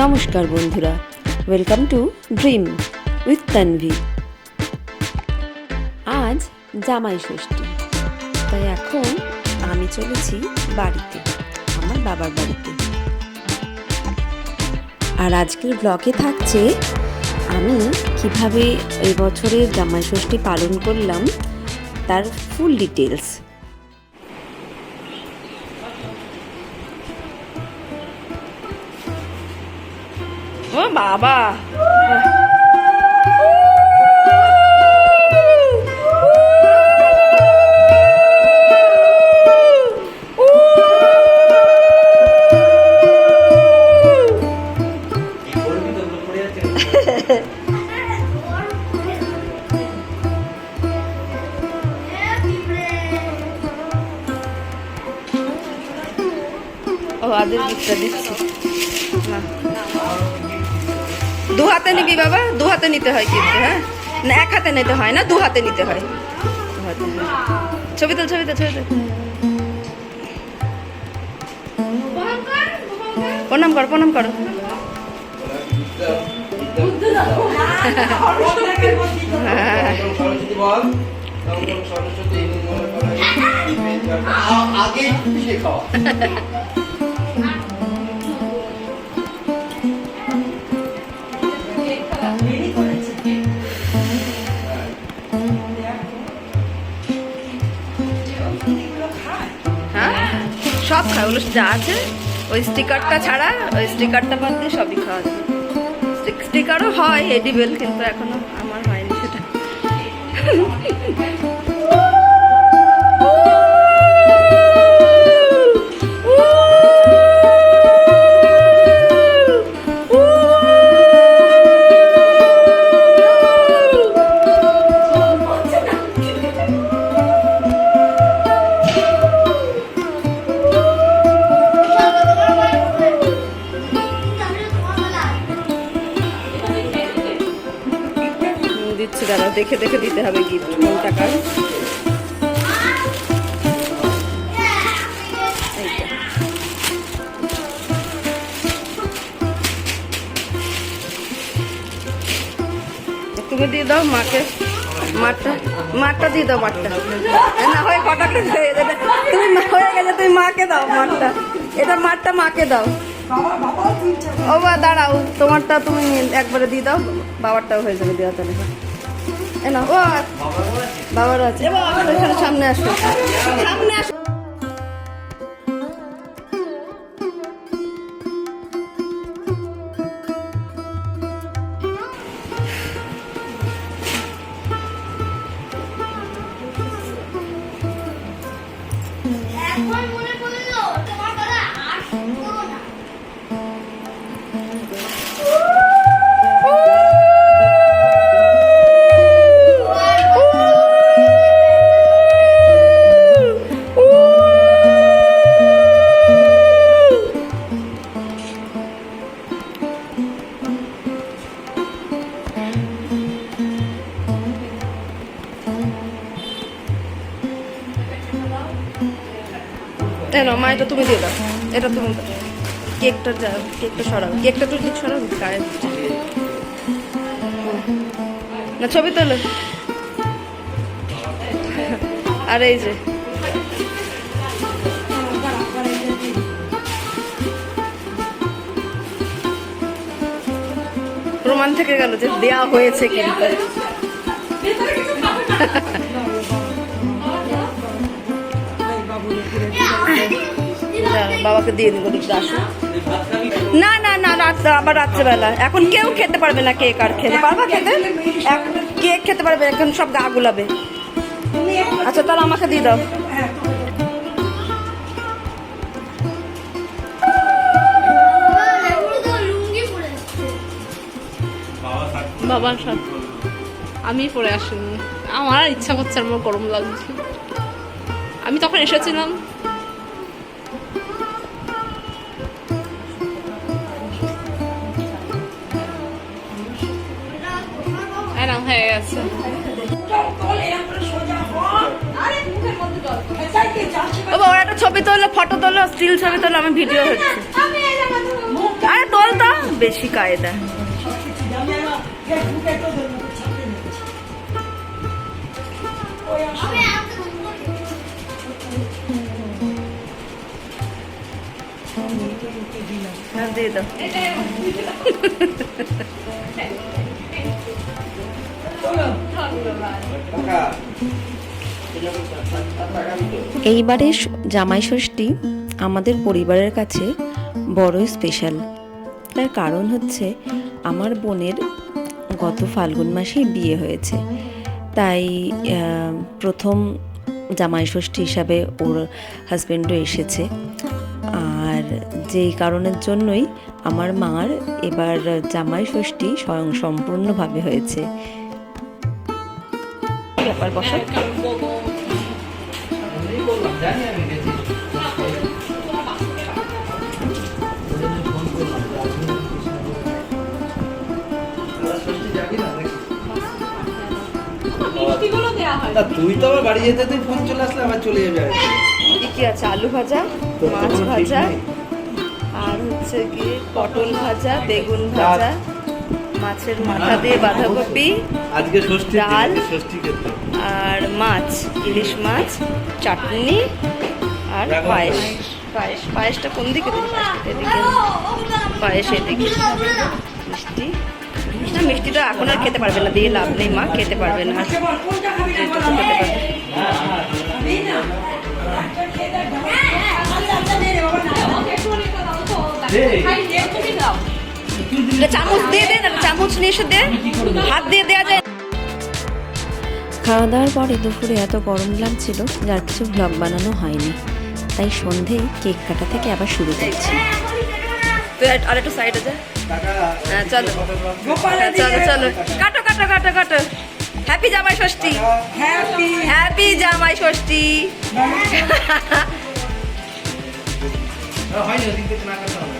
নমস্কার বন্ধুরা, welcome to dream with Tanvi. আজ জামাই ষষ্ঠী, তাই এখন আমি চলেছি বাড়িতে, আমার বাবার বাড়িতে। আর আজকের ব্লগে থাকছে আমি কিভাবে এই বছরের জামাই ষষ্ঠী পালন করলাম তার ফুল ডিটেলস। ও বাবা, ও আদের গিফটটা দিচ্ছি। দু হাতে নিবি বাবা, দু হাতে নিতে হয় কিন্তু, হ্যাঁ না এক হাতে নিতে হয় না, দু হাতে নিতে হয়। ছবি তুল, ছবি তুল, ছবি তুল। প্রণাম করো, প্রণাম করো। সব খায়, ওগুলো যা আছে ওই স্টিকারটা ছাড়া, ওই স্টিকারটা বাদ দিয়ে সবই খাওয়া যায়। স্টিকারও হয় এডিবেল, কিন্তু এখনো আমার হয়নি সেটা। দিচ্ছি দাদা, দেখে দেখে দিতে হবে গিফট কোন টাকার। তুমি দিয়ে দাও মাকে, মাঠটা দিয়ে দাও, মাঠটা না হয় কটা তুমি হয়ে গেছে, তুমি মাকে দাও মাঠটা, এটা মাঠটা মাকে দাও। ও বা দাঁড়াও, তোমারটা তুমি একবারে দিয়ে দাও, বাবারটাও হয়ে যাবে দেওয়া তাহলে। না ও বাবারও আছে, এখানে সামনে আসো, সামনে আসো। মা এটা তুমি দিয়ে দাও, এটা তুমি কেকটা সরাও, কেকটা তো ঠিক সরাও গায়ে না, ছবি তোলো। আর এই যে প্রমাণ থেকে গেল যে দেয়া হয়েছে কিন্তু। বাবাকে দিয়ে দিব, দেখতে আসো। না না না, আবার রাত্রেবেলা, এখন কেউ খেতে পারবে না কেক। আর খেতে পারবা, খেতে কেক খেতে পারবে, এখন সব গা গুলাবে। আচ্ছা তাহলে আমাকে দিয়ে দাও। বাবার সাথে আমি পরে আসিনি, আমার ইচ্ছা করছে, আমার গরম লাগছে। আমি তখন এসেছিলাম, হয়ে গেছে। ও বাবা, একটা ছবি তোলো, ফটো তোলো, স্টিল ছবি তোলো, আমি ভিডিও হচ্ছে। আরে তোল তো, বেশি কায়দা। হ্যাঁ, দিয়ে দাও। এইবারে জামাই ষষ্ঠী আমাদের পরিবারের কাছে বড়ই স্পেশাল। তার কারণ হচ্ছে আমার বোনের গত ফাল্গুন মাসেই বিয়ে হয়েছে, তাই প্রথম জামাই ষষ্ঠী হিসাবে ওর হাজব্যান্ডও এসেছে। আর যেই কারণের জন্যই আমার মার এবার জামাই ষষ্ঠী স্বয়ং সম্পূর্ণভাবে হয়েছে। ব্যাপার বসো। তুই তো আবার বাড়ি যেতে তুই ফোন চলে আসলে আবার চলে যাবে। কি কি আছে? আলু ভাজা, মাছ ভাজা, আর হচ্ছে কি পটল ভাজা, বেগুন ভাজা, মাছের মাথা দিয়ে বাঁধাকপি, আজকে ষষ্ঠী, ডাল, ষষ্ঠী খেতে আর মাছ, ইলিশ মাছ, চাটনি আর পায়েস। পায়েসটা কোন দিকে দিই? এদিকে পায়েস, এদিকে মিষ্টি। না, মিষ্টিটা এখন আর খেতে পারবে না, দিয়ে লাভ নেই, মা খেতে পারবে না। যেটুকু খেতে পারবে। চামচ দিয়ে দে, চামচ নিয়ে এসে দে, হাত দিয়ে দেওয়া যায়। খাওয়া দাওয়ার পরে দুপুরে এত গরম লাগছিল যার কিছু ব্লগ বানানো হয়নি, তাই সন্ধেয় কেক কাটা থেকে আবার শুরু করছি। তুই আর একটু সাইডে যা। হ্যাঁ, চলো চলো চলো, কাটো কাটো কাটো কাটো। হ্যাপি জামাই ষষ্ঠী, হ্যাপি জামাই ষষ্ঠী। হয়নি, ওদিক থেকে না কাটা হবে।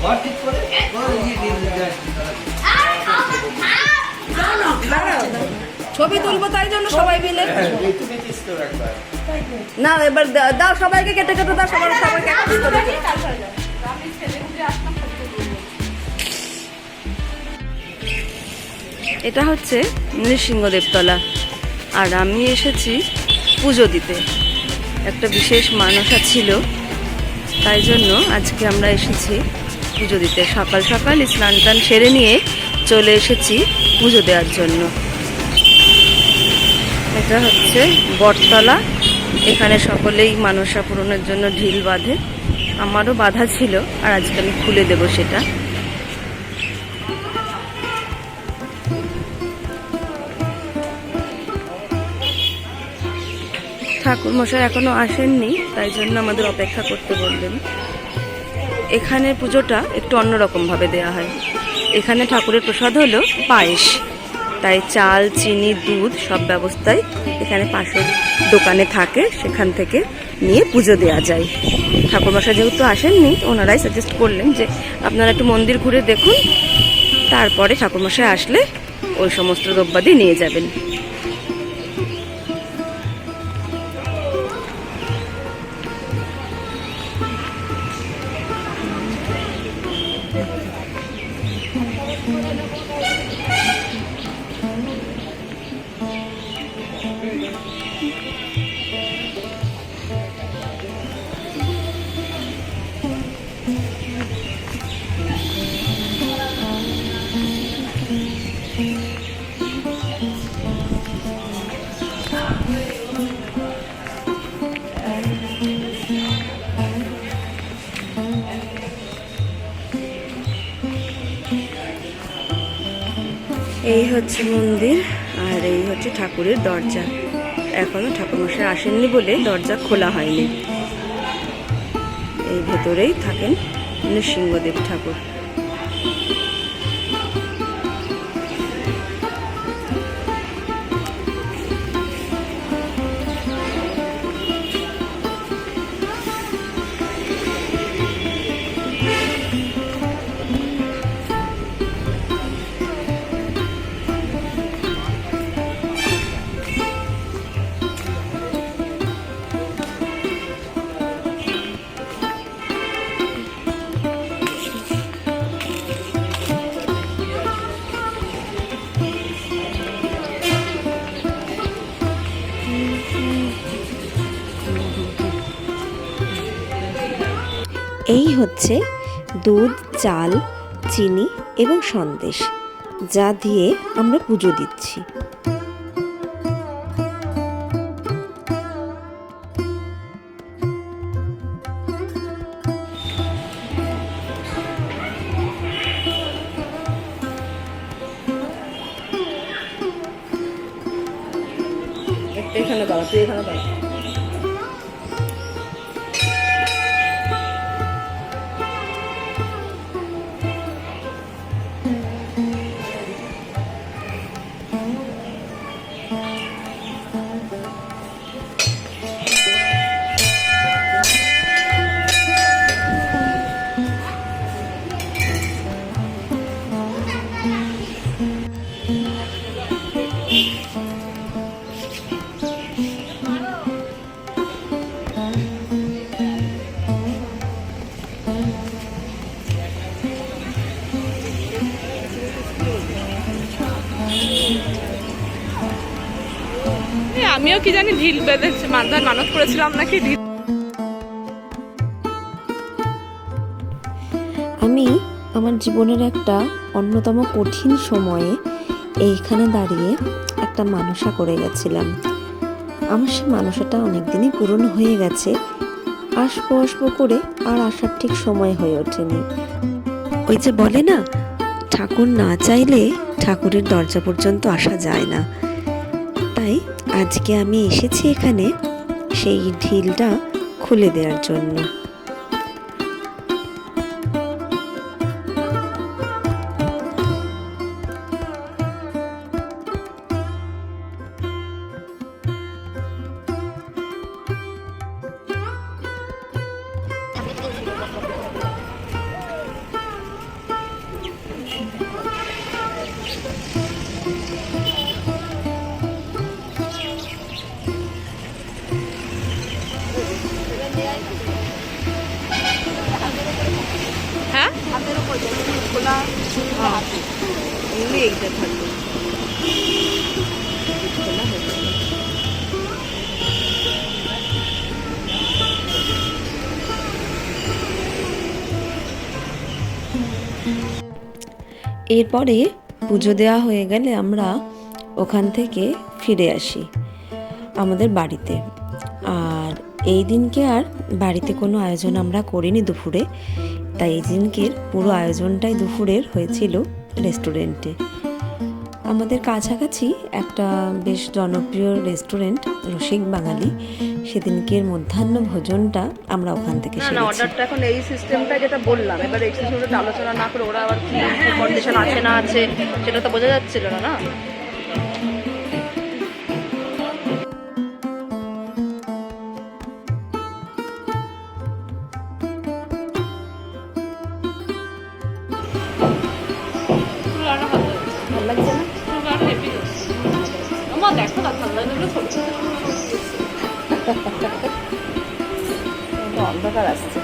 ঘর ঠিক করে ছবি তুলবো তাই জন্য সবাই মিলে। না, এবার দাও সবাইকে, কেটে কেটে দাও, সবাইকে একটা piece করে দাও। এটা হচ্ছে নৃসিংহদেবতলা, আর আমি এসেছি পুজো দিতে। একটা বিশেষ মানসা ছিল, তাই জন্য আজকে আমরা এসেছি পুজো দিতে। সকাল সকাল স্নান টান সেরে নিয়ে চলে এসেছি পুজো দেওয়ার জন্য। এটা হচ্ছে বটতলা, এখানে সকলেই মানসা পূরণের জন্য ঢিল বাঁধে। আমারও বাঁধা ছিল, আর আজকে আমি খুলে দেব সেটা। ঠাকুরমশাই এখনো আসেননি, তাই জন্য আমাদের অপেক্ষা করতে বললেন। এখানে পুজোটা একটু অন্যরকম ভাবে দেয়া হয়। এখানে ঠাকুরের প্রসাদ হলো পায়েস, তাই চাল, চিনি, দুধ সব ব্যবস্থাই এখানে পাশের দোকানে থাকে, সেখান থেকে নিয়ে পুজো দেওয়া যায়। ঠাকুরমশাই যেহেতু আসেননি, ওনারাই সাজেস্ট করলেন যে আপনারা একটু মন্দির ঘুরে দেখুন, তারপরে ঠাকুরমশাই আসলে ওই সমস্ত দ্রব্যাদি নিয়ে যাবেন। এই হচ্ছে মন্দির, আর এই হচ্ছে ঠাকুরের দরজা। এখনো ঠাকুরমশাই আসেননি বলে দরজা খোলা হয়নি। এই ভেতরেই থাকেন নৃসিংহদেব ঠাকুর। এই হচ্ছে দুধ, চাল, চিনি এবং সন্দেশ, যা দিয়ে আমরা পুজো দিচ্ছি। এখানে দাঁড়া, তুই এখানে দাঁড়া। আমিও কি জানি ঢিল বেঁধেছে, মানত করেছিলাম নাকি ঢিল। আমি আমার জীবনের একটা অন্যতম কঠিন সময়ে এইখানে দাঁড়িয়ে একটা মানসা করে গেছিলাম। আমার সেই মানসাটা অনেকদিনই পূরণ হয়ে গেছে। আসবো করে আর আসার ঠিক সময় হয়ে ওঠেনি। ওই যে বলে না, ঠাকুর না চাইলে ঠাকুরের দরজা পর্যন্ত আসা যায় না। তাই আজকে আমি এসেছি এখানে সেই ঢিলটা খুলে দেওয়ার জন্য। হ্যাঁ, হাতের উপর খোলা এমনি এইটা থাকবে। এরপরে পুজো দেওয়া হয়ে গেলে আমরা ওখান থেকে ফিরে আসি আমাদের বাড়িতে। আর এই দিনকে আর বাড়িতে কোনো আয়োজন আমরা করিনি দুপুরে, তাই এই দিনকের পুরো আয়োজনটাই দুপুরের হয়েছিল রেস্টুরেন্টে। আমাদের কাছাকাছি একটা বেশ জনপ্রিয় রেস্টুরেন্ট রসিক বাঙালি, সেদিনকের মধ্যাহ্ন ভোজনটা আমরা ওখান থেকে না সেরেছি। অর্ডারটা এখন এই সিস্টেমটা যেটা বললাম, এবার এই সিস্টেমটা আলোচনা না করে ওরা আবার কি কন্ডিশন আছে না আছে সেটা তো বোঝা যাচ্ছিল না। না ভালো লাগছে না? আমার দেখো না, ঠান্ডা লাগলে ছোট অন্ধকার আসছে।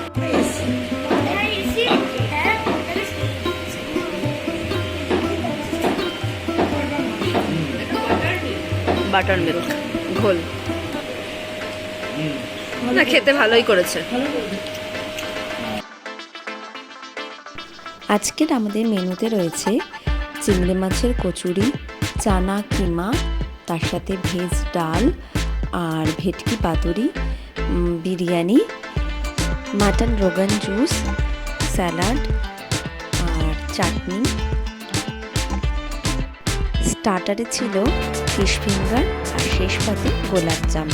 বাটার মিল্ক ঘোল না, খেতে ভালোই করেছে। আজকের আমাদের মেনুতে রয়েছে চিংড়ি মাছের কচুরি, চানা কিমা, তার সাথে ভেজ ডাল আর ভেটকি পাতুরি, বিরিয়ানি, মাটন রোগান জুস, স্যালাড আর চাটনি। স্টার্টারে ছিল ফিশ ফিঙ্গার আর শেষ পাতে গোলাপজাম।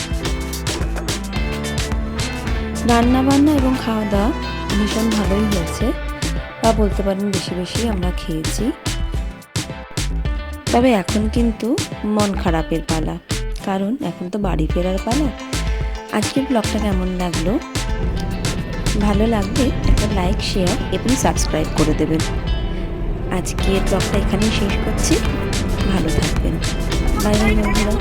রান্নাবান্না এবং খাওয়া দাওয়া ভীষণ ভালোই হয়েছে, বা বলতে পারেন বেশি বেশি আমরা খেয়েছি। তবে এখন কিন্তু মন খারাপের পালা, কারণ এখন তো বাড়ি ফেরার পালা। আজকের ব্লগটা কেমন লাগলো? ভালো লাগলে একটা লাইক, শেয়ার এবং সাবস্ক্রাইব করে দেবেন। আজকের ব্লগটা এখানেই শেষ করছি। ভালো থাকবেন। বাই বাই বন্ধুরা।